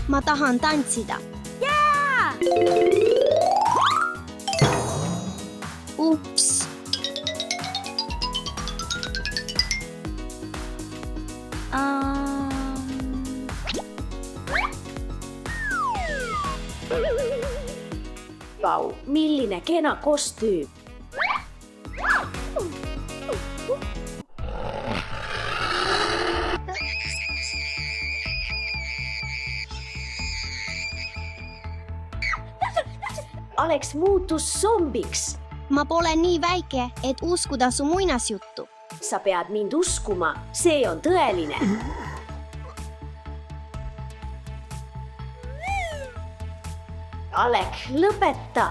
Ma tahan tantsida. Jaa! Ups. Vau, milline kena kostüüm. Alex muutus zombiks. Ma pole nii väike, et uskuda su muinasjuttu. Sa pead mind uskuma, see on tõeline. Alek, lõpeta!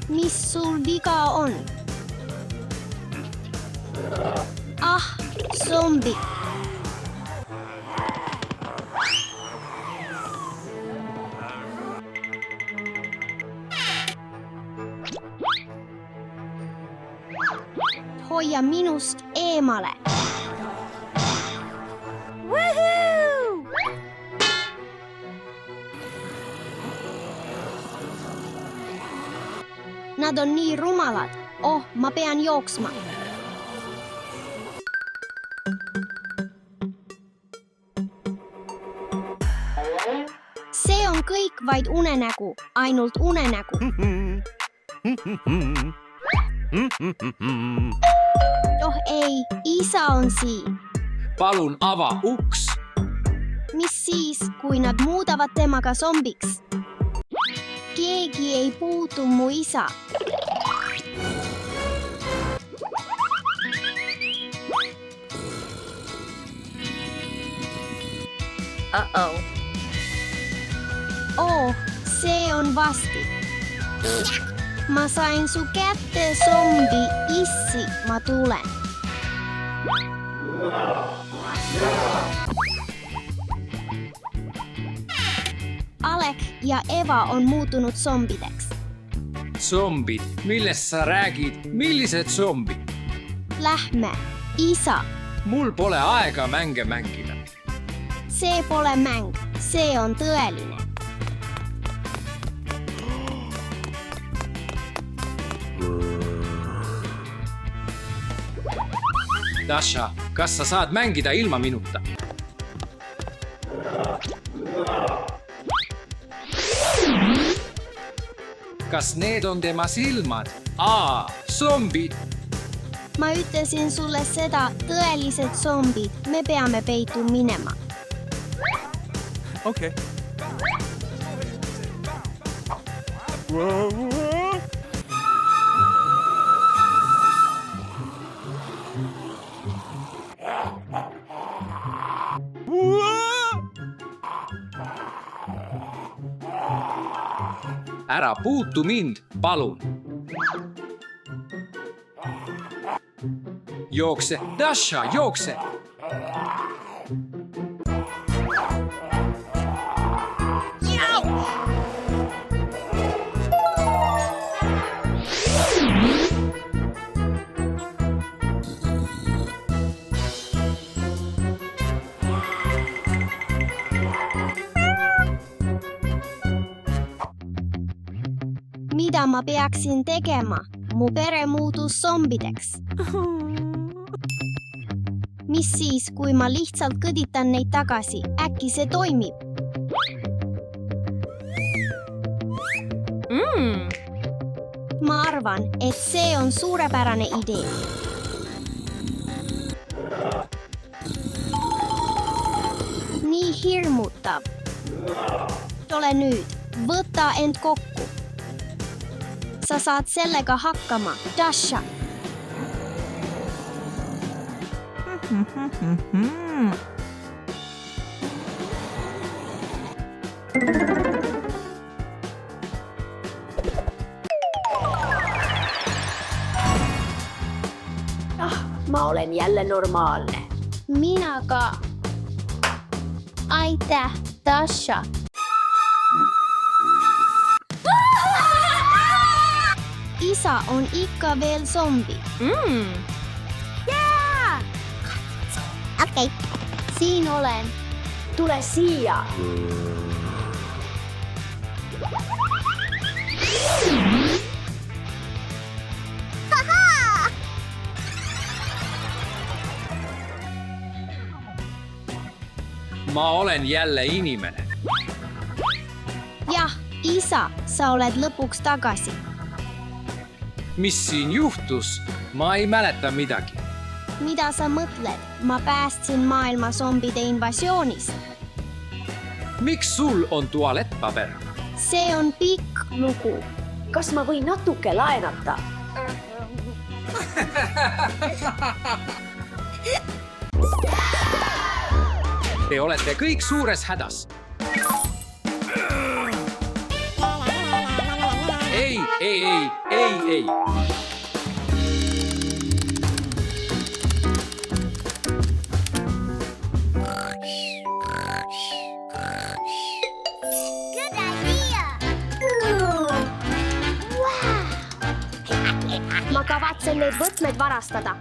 Mis sul viga on? Ah, zombi. Hoia minust eemale. Woohoo! Nad on nii rumalad. Oh, ma pean jooksma. See on kõik vaid unenägu, ainult unenägu. Oh ei, isa on siin. Palun ava uks. Mis siis, kui nad muudavad temaga zombiks? Keegi ei puutu mu isa. Uh-oh. Oh, see on vasti. Ma sain su kätte zombi, issi, ma tulen. Alek ja Eva on muutunut zombideks. Zombid, millest sa räägid? Millised zombid? Lähme, isa. Mul pole aega mänge mängida. See pole mäng, see on tõeline. Dasha, kas sa saad mängida ilma minuta? Kas need on tema silmad? Zombid! Ma ütlesin sulle seda, tõelised zombid, me peame peitu minema. Okay. Ära puutu mind, palun. Jookse, Dasha, jookse! Mida ma peaksin tegema? Mu pere muutus zombideks. Mis siis, kui ma lihtsalt kõditan neid tagasi? Äkki see toimib? Ma arvan, et see on suurepärane idee. Nii hirmutav. Tule nüüd, võta end kokku. Sa saad sellega hakkama, Dasha. Ma olen jälle normaalne. Minä ka. Aitäh, Dasha. Isä on ikka veel zombi. Okei. Siin olen. Tule siia. Ma olen jälle inimene. Jah, isä, sä olet lõpuks tagasi. Mis siin juhtus? Ma ei mäleta midagi. Mitä sä mõtled? Ma päästsin maailma zombide invasioonist. Miks sul on tualettpaber? See on pikk lugu. Kas ma võin natuke laenata? Te olete kõik suures hädas. Ei. Ma kavatsen neid võtmed varastada.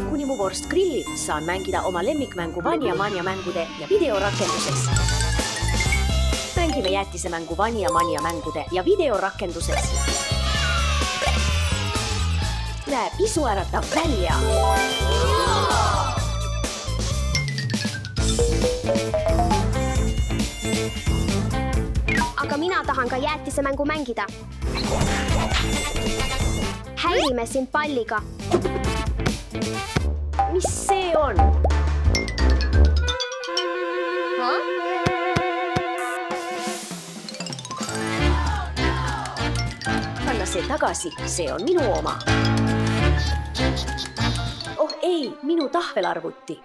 Kuni mu vorst grillib, saan mängida oma lemmikmängu Vanja Manja mängude ja videorakenduses. Mängime jäätisemängu Vanja Manja mängude ja videorakenduses. Näe pisuäratav välja. Aga mina tahan ka jäätisemängu mängida. Häirime sind palliga. Mis see on? Anna see tagasi, see on minu oma. Oh ei, minu tahvelarvuti.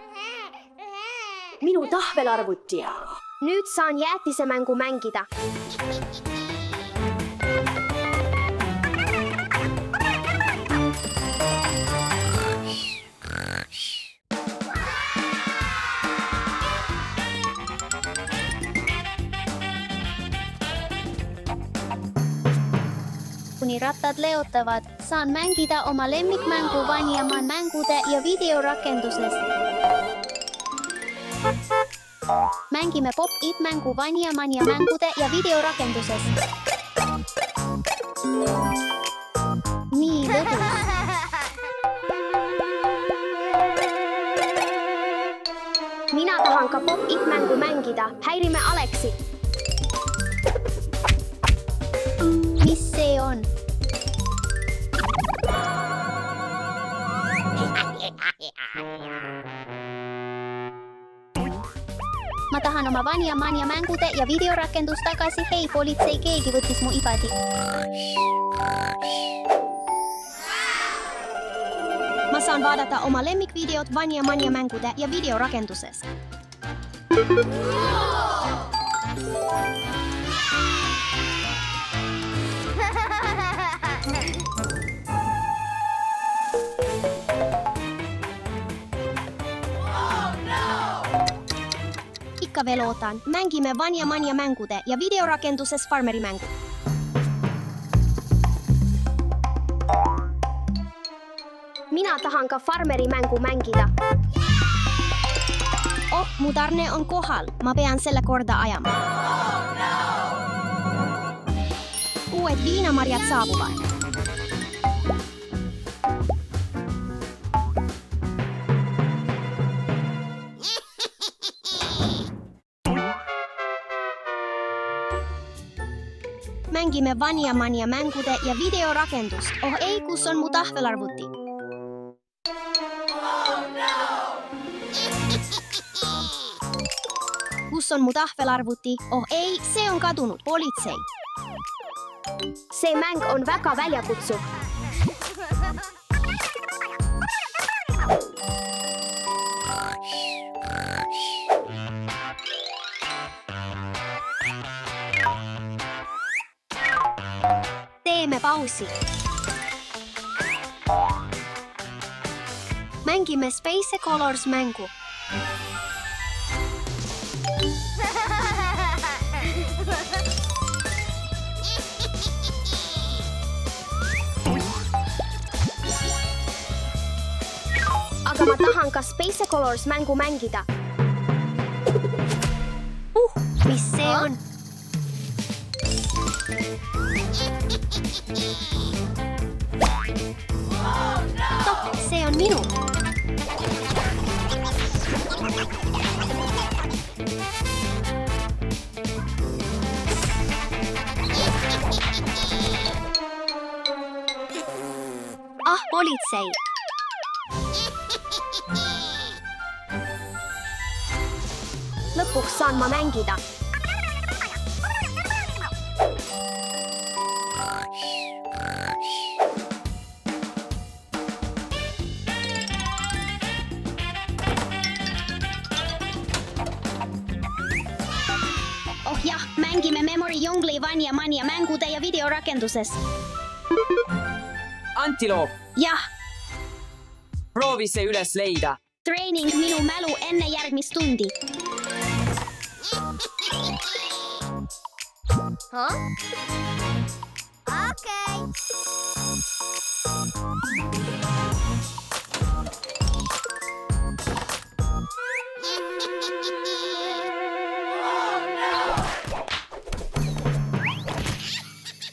Minu tahvelarvuti. Nüüd saan jäätisemängu mängida. Kuni rattad leotavad, saan mängida oma lemmikmängu Vanjaman mängude ja videorakenduses. Mängime pop-it-mängu Vanjaman ja mängude ja videorakenduses. Nii lõbus. Mina tahan ka pop-it-mängu mängida. Häirime Aleksit. Mis see on? Ma tahan oma Vanjaman ja mängude ja videorakendus tagasi. Hei, politsei, keegi võttis mu ibadi. Ma saan vaadata oma lemmikvideot Vanjaman ja mängude ja videorakenduses. Ikka veel ootan. Mängime Vanjaman ja mängude ja videorakenduses Farmeri mängu. Mina tahan ka Farmeri mängu mängida. Oh, mu tarne on kohal. Ma pean selle korda ajama. Uued viinamarjad saabuvad. mängime Vania Mania mängude ja videorakendust. Oh ei, kus on mu tahvelarvuti? Kus on mu tahvelarvuti? Oh ei, see on kadunud. Politsei. see mäng on väga väljakutsuv. Teeme pausi. Mängime Space Colors mängu. Aga ma tahan ka Space Colors mängu mängida. Mis see on? Top, see on minu. Ah, politsei. Lõpuks saan ma mängida. Oh jah, mängime Memory Jungle Vania Mania mängude ja videorakenduses. Antiloop, Jah, proovi see üles leida. treening minu mälu enne järgmist tundi.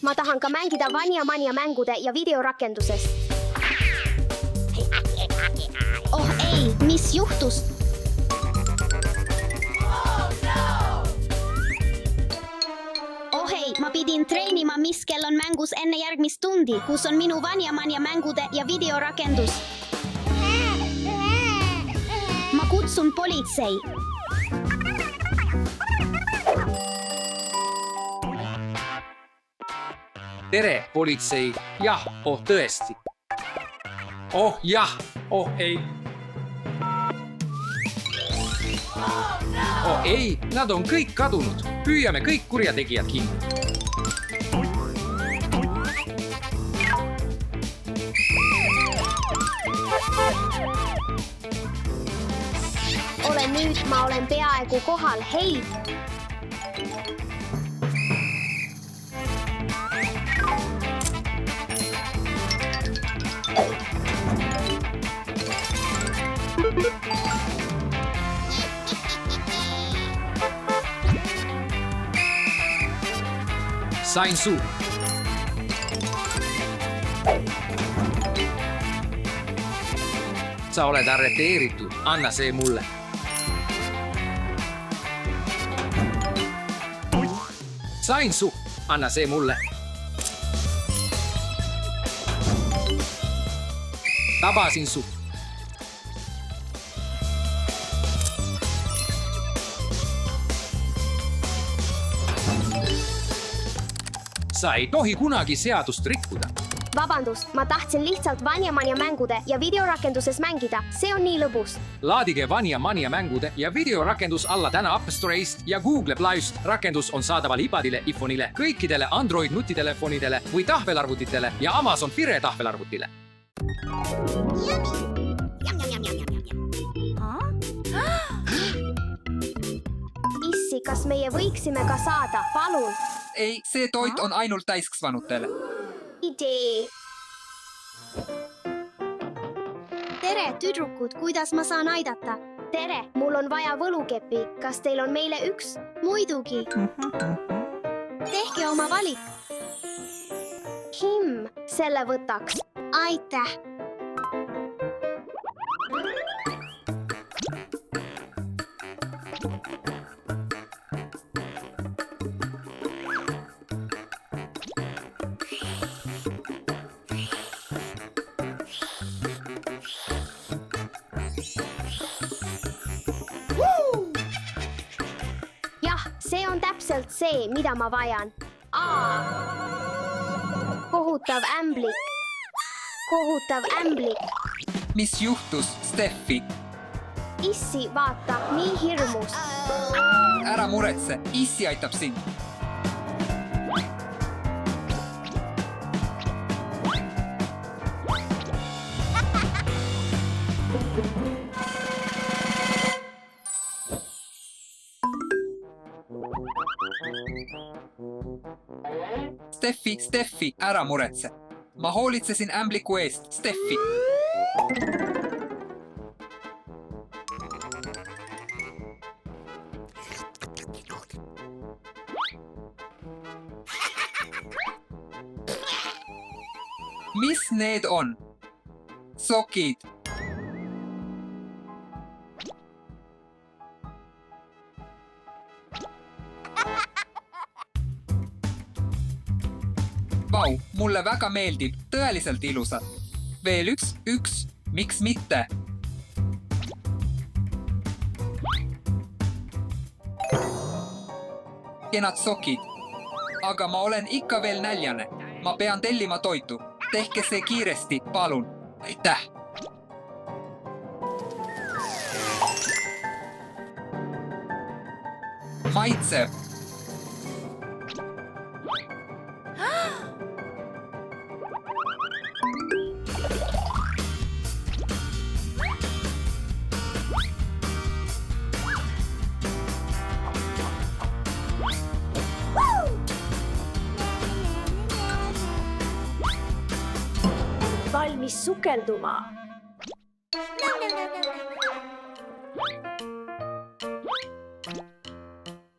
Ma tahan ka mängida Vania Mania mängude ja videorakenduses. Oh ei, mis juhtus? Oh ei, ma pidin treenima, mis kell on mängus enne järgmist tundi, kus on minu Vania Mania mängude ja videorakendus. Ma kutsun politsei. Tere, politsei. Jah, oh tõesti. Oh jah, oh ei. Oh ei, nad on kõik kadunud. Püüame kõik kurjategijad kinni. Ma olen peaaegu kohal. Hei! Sain su. Sa oled arreteeritud. Anna see mulle. Sain su. Anna see mulle. Tabasin su. Sa ei tohi kunagi seadust rikkuda. Vabandust, ma tahtsin lihtsalt Vania Mania mängude ja videorakenduses mängida. See on nii lõbus. Laadige Vania Mania mängude ja videorakendus alla täna App Store'ist ja Google Play'st. Rakendus on saadaval iPadile, iPhone'ile, kõikidele Android nutitelefonidele või tahvelarvutitele ja Amazon Fire tahvelarvutile. Issi, kas meie võiksime ka saada? Palun! Ei, see toit on ainult täiskasvanutele. Idee! Tere, tüdrukud, kuidas ma saan aidata? Tere, mul on vaja võlukepi. Kas teil on meile üks? Muidugi. Tehke oma valik. Selle võtaks. Aitäh. täpselt see, mida ma vajan. Kohutav ämblik. Kohutav ämblik. Mis juhtus, Steffi? Issi, vaata, nii hirmus. Ära muretse, issi aitab sind. Steffi, ära muretse. Ma hoolitsesin ämbliku eest, Steffi. Mis need on? Sokid. Vau, mulle väga meeldib, tõeliselt ilusad. Veel üks, miks mitte? Kenad sokid. Aga ma olen ikka veel näljane. Ma pean tellima toitu. Tehke see kiiresti, palun. Aitäh. Maitsev. Valmis sukelduma.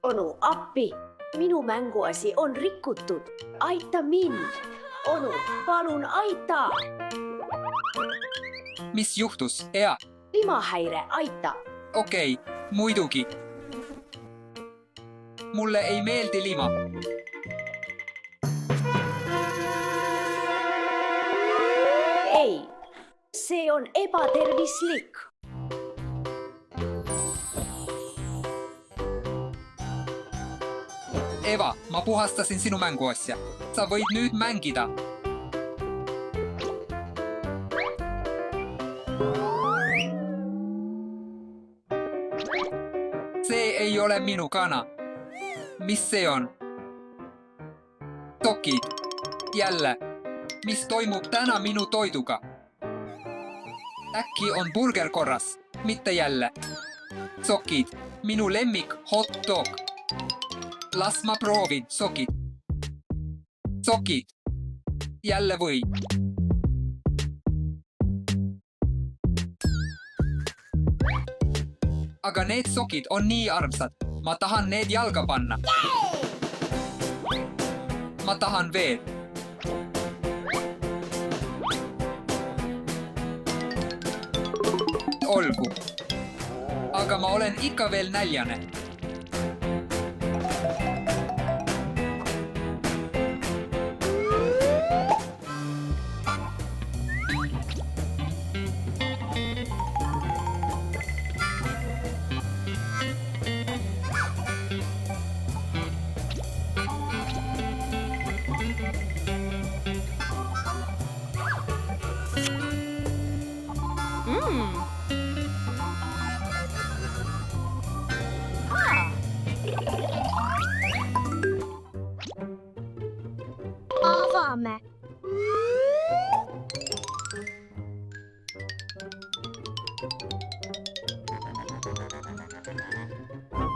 Onu, appi. Minu mänguasi on rikutud. Aita mind. Onu, palun aita. Mis juhtus, Ea? Limahäire, aita. Okei, muidugi. Mulle ei meeldi lima. Ei, see on ebatervislik. Eva, ma puhastasin sinu mänguasja. Sa võid nüüd mängida. See ei ole minu kana. Mis see on? Sokid. Jälle. Mis toimub täna minu toiduga? Äkki on burger korras? Mitte jälle. Sokid. Minu lemmik hot dog. Las ma proovin, sokid. Sokid. Jälle või? Aga need sokid on nii armsad. Ma tahan need jalga panna. Ma tahan veel. Olgu. Aga ma olen ikka veel näljane. Avaamme.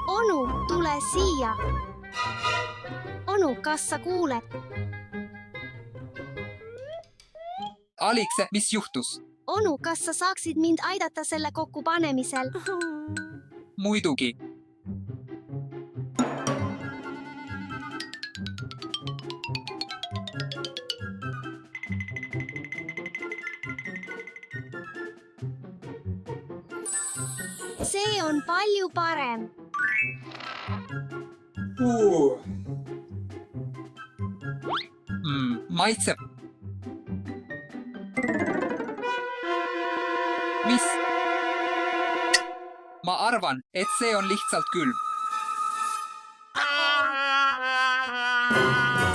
Onu, tule siia. Onu, kas sa kuuled? Alikse, mis juhtus? Onu, kas sa saaksid mind aidata selle kokkupanemisel? Muidugi. See on palju parem. Maitseb. Mis? Ma arvan, et see on lihtsalt külm.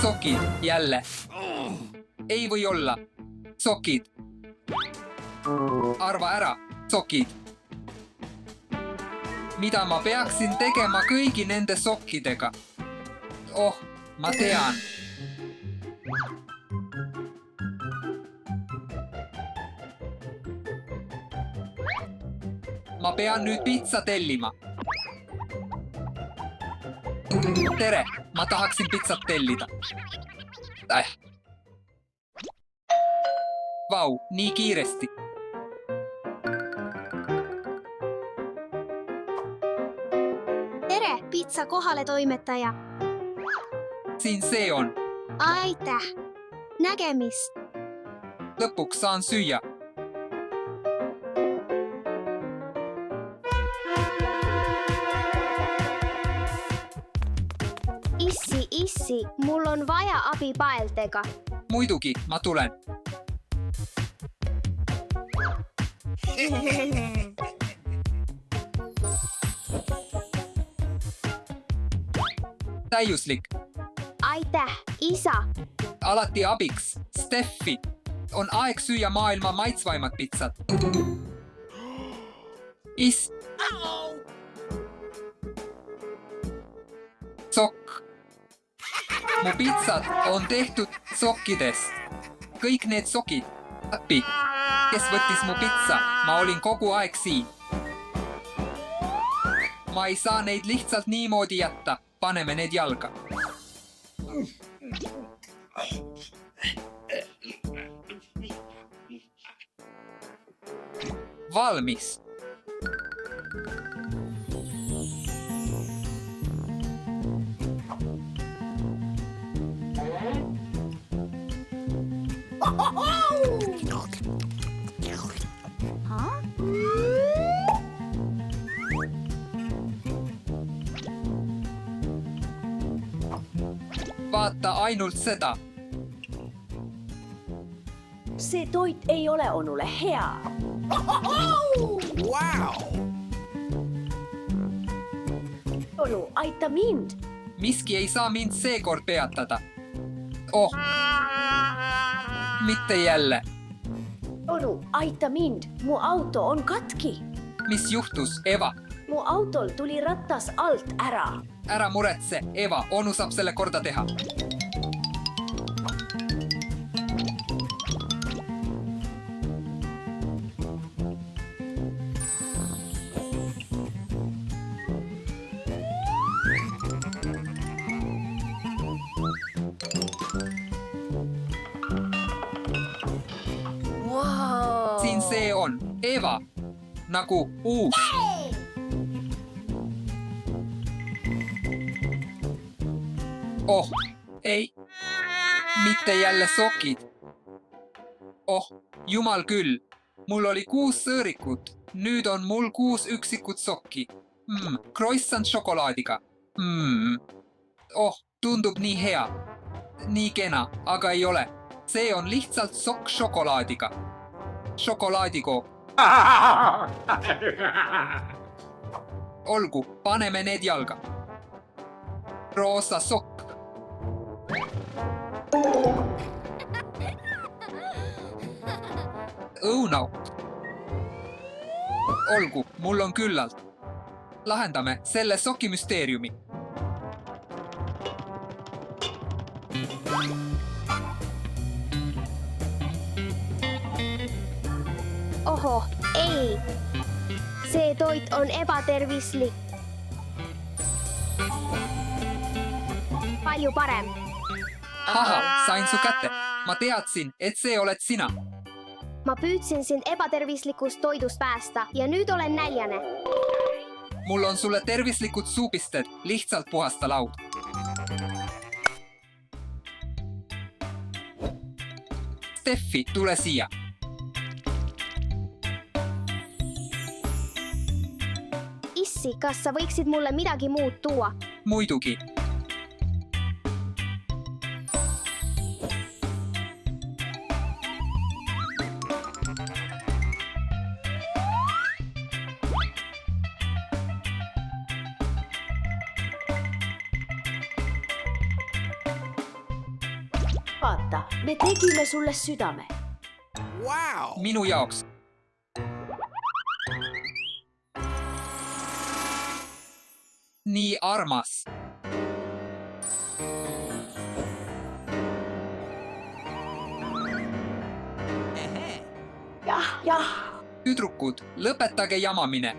Sokid, jälle. Ei või olla. Sokid. Arva ära, sokid. Mida ma peaksin tegema kõigi nende sokkidega? Oh, ma tean. Ma pean nüüd pitsa tellima. Tere, ma tahaksin pitsat tellida. Vau, nii kiiresti. Tere, pitsa kohaletoimetaja. Siin see on. Aitäh. Nägemist. Lõpuks saan süüa. Issi, mul on vaja abi paeltega. Muidugi, ma tulen. Täiuslik. Aitäh, isa. Alati abiks. Steffi. On aeg süüa maailma maitsvaimad pitsat. Sokk. Mu pitsad on tehtud sokkidest. Kõik need sokid. Appi. Kes võttis mu pitsa? Ma olin kogu aeg siin. Ma ei saa neid lihtsalt niimoodi jätta. Paneme need jalga. Valmis. Vaata ainult seda. See toit ei ole onule hea. Onu, aita mind. Miski ei saa mind seekord peatada. Oh. Mitte jälle. Onu, aita mind. Mu auto on katki. Mis juhtus, Eva? Mu autol tuli rattas alt ära. Ära muretse, Eva, onu saab selle korda teha. Wow. Siin see on, Eva, nagu uus. Oh, ei. Mitte jälle sokid. Oh, jumal küll. Mul oli 6 sõõrikut. Nüüd on mul 6 üksikut sokki. Croissant šokolaadiga. Oh, tundub nii hea. Nii kena, aga ei ole. See on lihtsalt sokk šokolaadiga. Šokolaadikook. Olgu, paneme need jalga. Roosa sokk. Õunauk. Olgu, mul on küllalt. Lahendame selle sokimüsteeriumi. Oho, ei. See toit on ebatervislik. Palju parem. Haha, sain su kätte. Ma teadsin, et see oled sina. Ma püüdsin sind ebatervislikust toidust päästa ja nüüd olen näljane. Mul on sulle tervislikud suupisted, lihtsalt puhasta laud. Steffi, tule siia. Issi, kas sa võiksid mulle midagi muud tuua? Muidugi. vaata, me tegime sulle südame. Minu jaoks. Nii armas. Jah. Tüdrukud, lõpetage jamamine.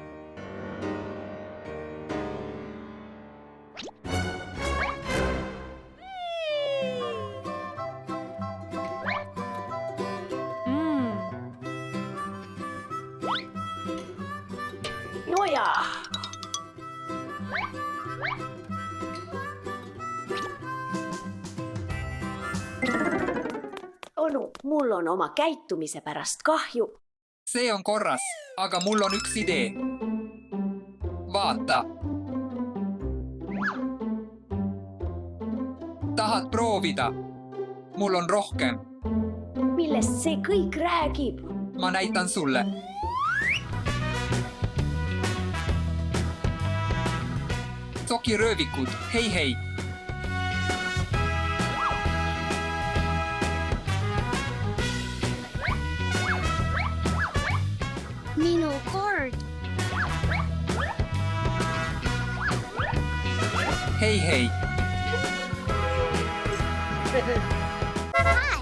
No jaa. Onu, mul on oma käitumise pärast kahju. See on korras, aga mul on üks idee. Vaata. Tahad proovida? Mul on rohkem. Millest see kõik räägib? Ma näitan sulle. Sokiröövikud, hei. Minu kord. Hei.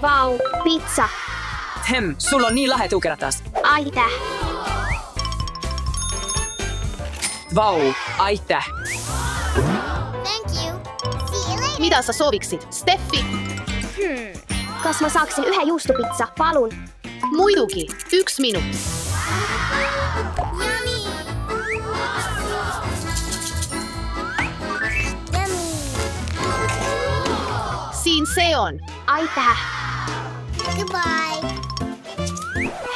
Vau, pitsa. Sul on nii lahe tõukeratas. Aitäh. Vau, aitäh. Mida sa sooviksid, Steffi? Kas ma saaksin ühe juustupitsa, palun? Muidugi, 1 minut. Siin see on. Aitäh.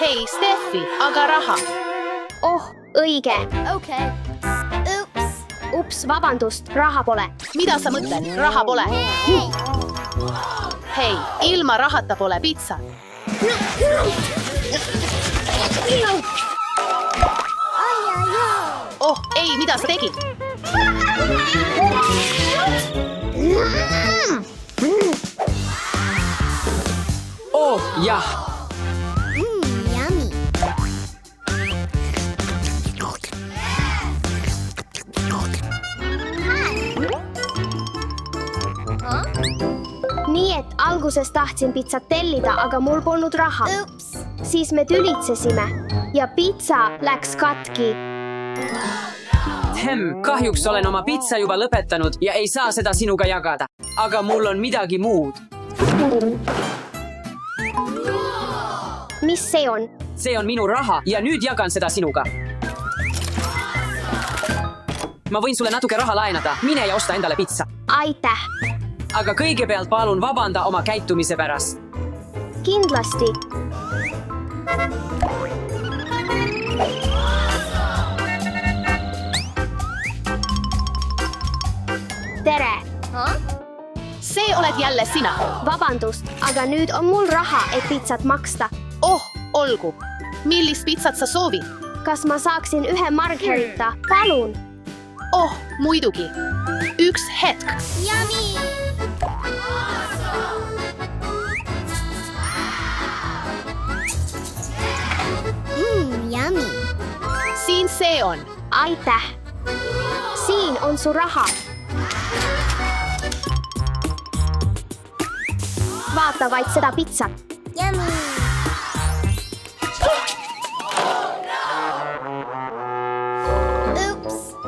Hei, Steffi, aga raha. Oh, õige. Ups, vabandust, raha pole. Mida sa mõtled? Raha pole. Hei, ilma rahata pole pitsa. Oh, ei, mida sa tegid? Oh, jah. Nii et alguses tahtsin pitsat tellida, aga mul polnud raha. Siis me tülitsesime ja pitsa läks katki. Kahjuks olen oma pitsa juba lõpetanud ja ei saa seda sinuga jagada. Aga mul on midagi muud. Mis see on? See on minu raha ja nüüd jagan seda sinuga. Ma võin sulle natuke raha laenada. Mine ja osta endale pitsa. Aitäh. Aga kõigepealt palun vabanda oma käitumise pärast. Kindlasti. Tere. See oled jälle sina. Vabandust, aga nüüd on mul raha, et pitsat maksta. Oh, olgu. Millist pitsat sa soovid? Kas ma saaksin ühe margherita? Palun. Oh, muidugi. 1 hetk. Siin see on. Aitäh. Siin on su raha. Vaata vaid seda pitsat.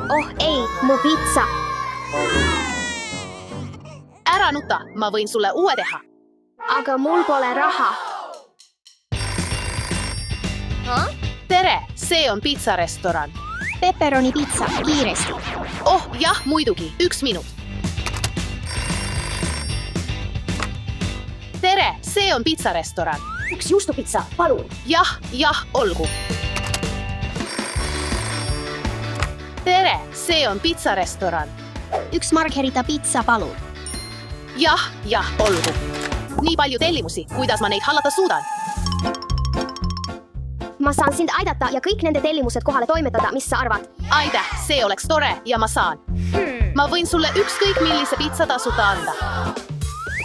Oh ei, mu pitsa. Ära nuta, ma võin sulle uue teha. Aga mul pole raha. Tere, see on pitsarestoran. Pepperoni pitsa, kiiresti. Oh, jah, muidugi. 1 minut. Tere, see on pitsarestoran. 1 juustupitsa, palun. Jah, olgu. Tere, see on pitsarestoran. 1 margherita pitsa, palun. Jah, olgu. Nii palju tellimusi, kuidas ma neid hallata suudan? Ma saan sind aidata ja kõik nende tellimused kohale toimetada, mis sa arvad? Aitäh, see oleks tore ja ma saan. Ma võin sulle ükskõik millise pitsa tasuta anda.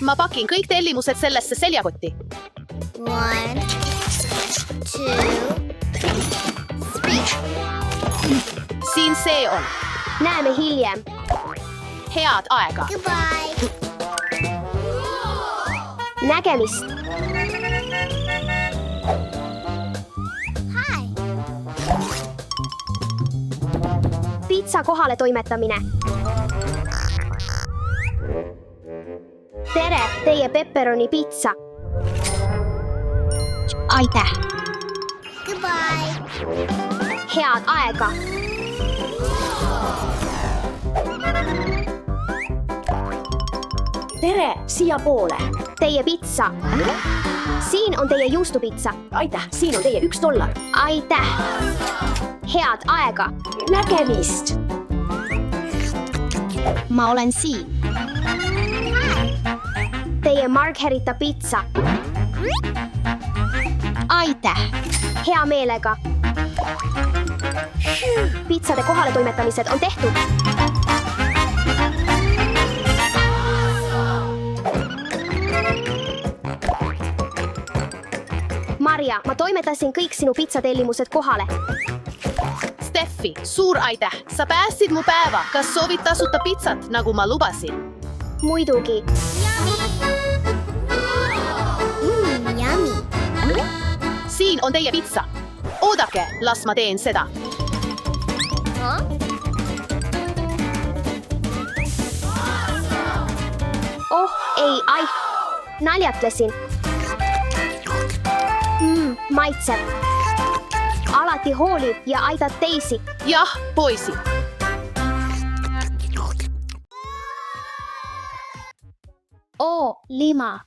Ma pakin kõik tellimused sellesse seljakotti. 1, 2, 3. Siin see on. Näeme hiljem. Head aega. Goodbye. Nägemist. Hi. Pitsa kohale toimetamine. Tere, teie pepperoni pitsa. Aitäh. Goodbye. Head aega. tere, siiapoole. Teie pitsa. Siin on teie juustupitsa. aitäh, siin on teie $1. Aitäh. Head aega. nägemist. Ma olen siin. Teie Margherita pitsa. Aitäh. Hea meelega. Pitsade kohaletoimetamised on tehtud. Maria, ma toimetasin kõik sinu pitsatellimused kohale. Steffi, suur aitäh. Sa päästsid mu päeva. Kas soovid tasuta pitsat, nagu ma lubasin? Muidugi. Yummy. Siin on teie pitsa. Oodake, las ma teen seda. Oh, ei, ai. Naljatlesin. Maitseb. Alati hoolib ja aitad teisi. Jah, poisi. Lima.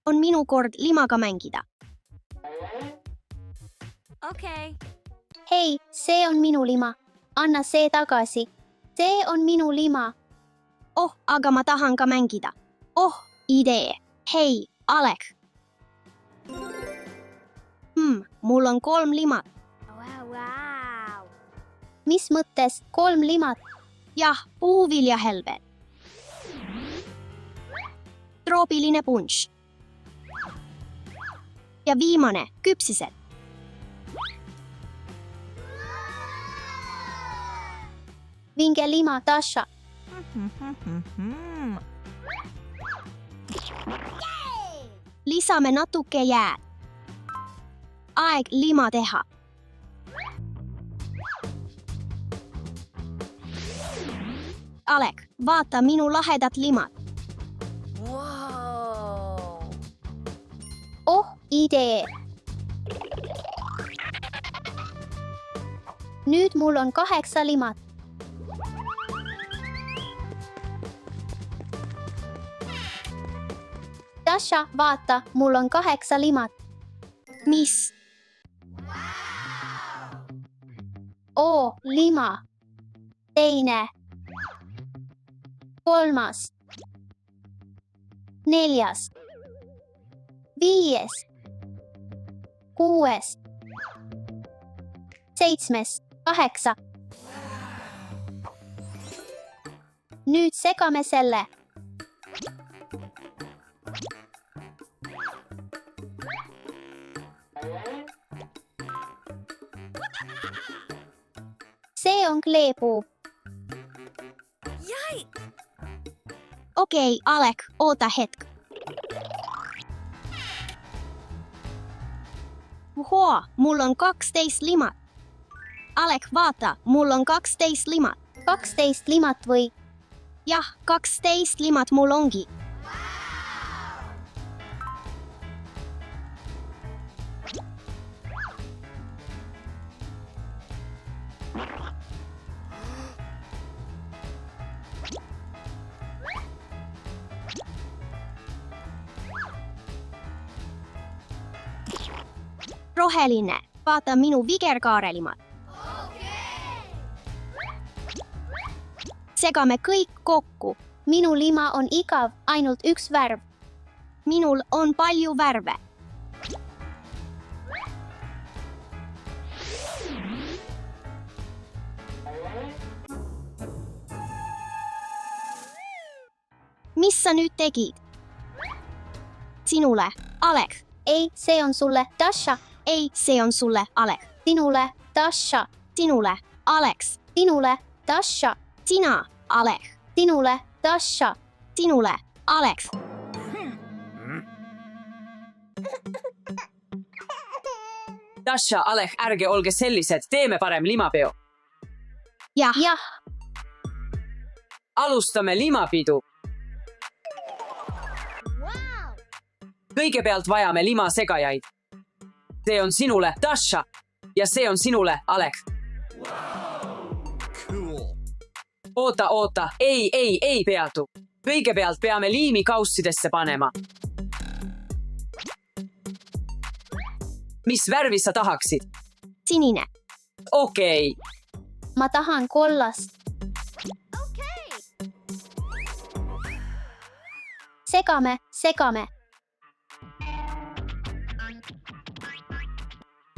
On minu kord limaga mängida. Okay. Hei, see on minu lima. Anna see tagasi. See on minu lima. Oh, aga ma tahan ka mängida. Oh, idee. Hei, Alek. Mul on 3 limat. Wow. Mis mõttes 3 limat? Jah, puuviljahelbed. Troopiline punš. Ja viimane, küpsised. Vinge lima, Tasha. Lisame natuke jääd. Aeg lima teha. Alek, vaata minu lahedat limat. Wow. Oh, idee. Nüüd mul on 8 limat. Tasha, vaata, mul on 8 limat. Mis? Lima. Teine. 3. 4. 5. 6. 7. 8. Nüüd segame selle. See on kleepuu. Okei, Alek, oota hetk. Uhoo, mul on 12 limat. Alek, vaata, mul on 12 limat. 12 limat või? Jah, 12 limat mul ongi. Roheline, vaata minu vikerkaarelimat. Segame kõik kokku. Minu lima on igav, ainult üks värv. Minul on palju värve. mis sa nüüd tegid? Sinule, Alex. Ei, see on sulle, Dasha. Ei, see on sulle, Alex. Sinule, Dasha. Sinule, Alex. Sinule, Dasha. Sina, Alex. Sinule, Dasha. Sinule, Alex. Dasha, Aleh, ärge olge sellised, teeme parem limapeo. Jah, Jah, Alustame limapidu. Kõigepealt vajame limasegajaid. See on sinule, Dasha. Ja see on sinule, Aleh. Oota. Ei peatu. Kõigepealt peame liimi kaussidesse panema. Mis värvi sa tahaksid? sinine. Okei. Ma tahan kollast. Segame.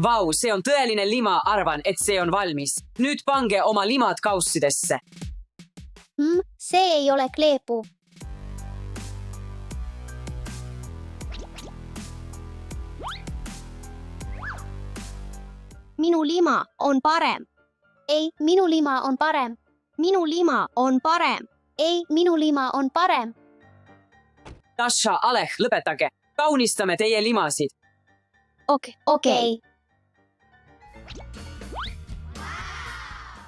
Vau, see on tõeline lima, arvan, et see on valmis. Nüüd pange oma limad kaussidesse. See ei ole kleepu. Minu lima on parem. Ei, minu lima on parem. Minu lima on parem. Ei, minu lima on parem. Dasha, Aleh, lõpetage. Kaunistame teie limasid. Okei.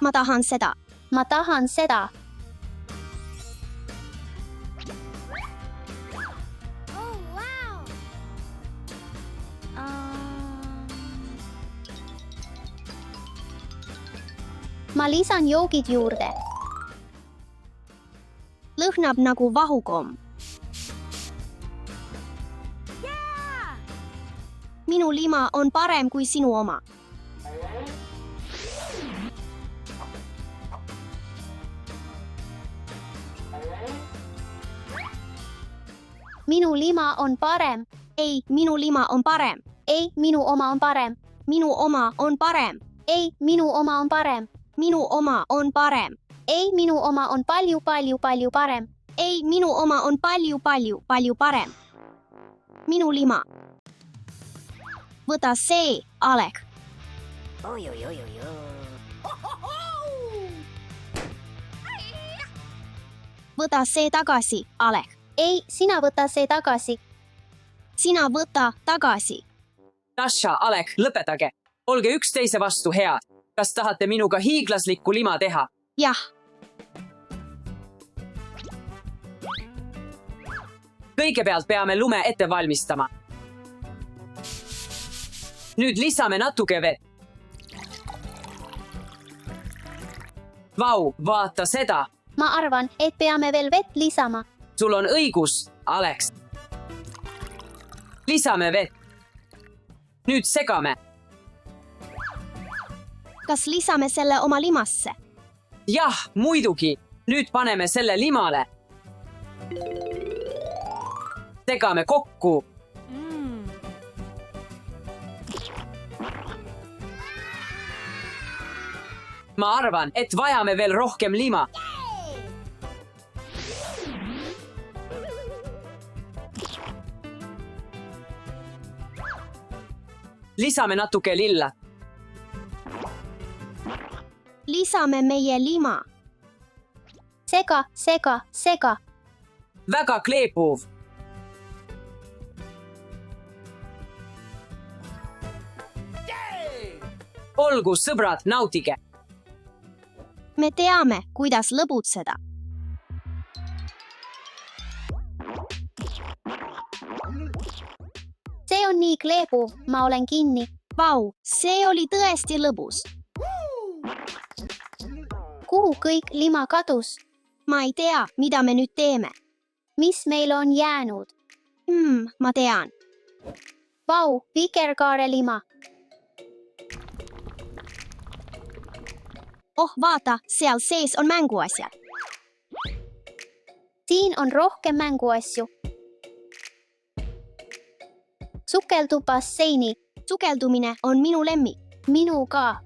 Ma tahan seda. Oh, wow. Ma lisan joogid juurde. Lõhnab nagu vahukomm. Minu lima on parem kui sinu oma. Minu lima on parem. Ei, minu lima on parem. Ei, minu oma on parem. Minu oma on parem. Ei, minu oma on parem. Minu oma on parem. Ei, minu oma on palju parem. Ei, minu oma on palju parem. Minu lima. Võta see, Alek. Võta see tagasi, Alek. Ei, sina võta see tagasi. Sina võta tagasi. Dasha, Aleh, lõpetage. Olge üksteise vastu head. Kas tahate minuga hiiglaslikku lima teha? Jah, Kõigepealt peame lume ette valmistama. Nüüd lisame natuke vett. Vau, vaata seda. ma arvan, et peame veel vett lisama. Sul on õigus, Alex. Lisame vett. Nüüd segame. Kas lisame selle oma limasse? Jah, muidugi. Nüüd paneme selle limale. Segame kokku. Ma arvan, et vajame veel rohkem lima. Lisame natuke lilla. Lisame meie lima. Sega. Väga kleepuv. Olgu, sõbrad, nautige. Me teame, kuidas lõbutseda. See on nii kleepuv, ma olen kinni. Vau, see oli tõesti lõbus. Kuhu kõik lima kadus? Ma ei tea, mida me nüüd teeme. Mis meil on jäänud? Ma tean. Vau, vikerkaarelima. Oh, vaata, seal sees on mänguasjad. Siin on rohkem mänguasju. Sukeldu basseini. Sukeldumine on minu lemmik. Minu ka.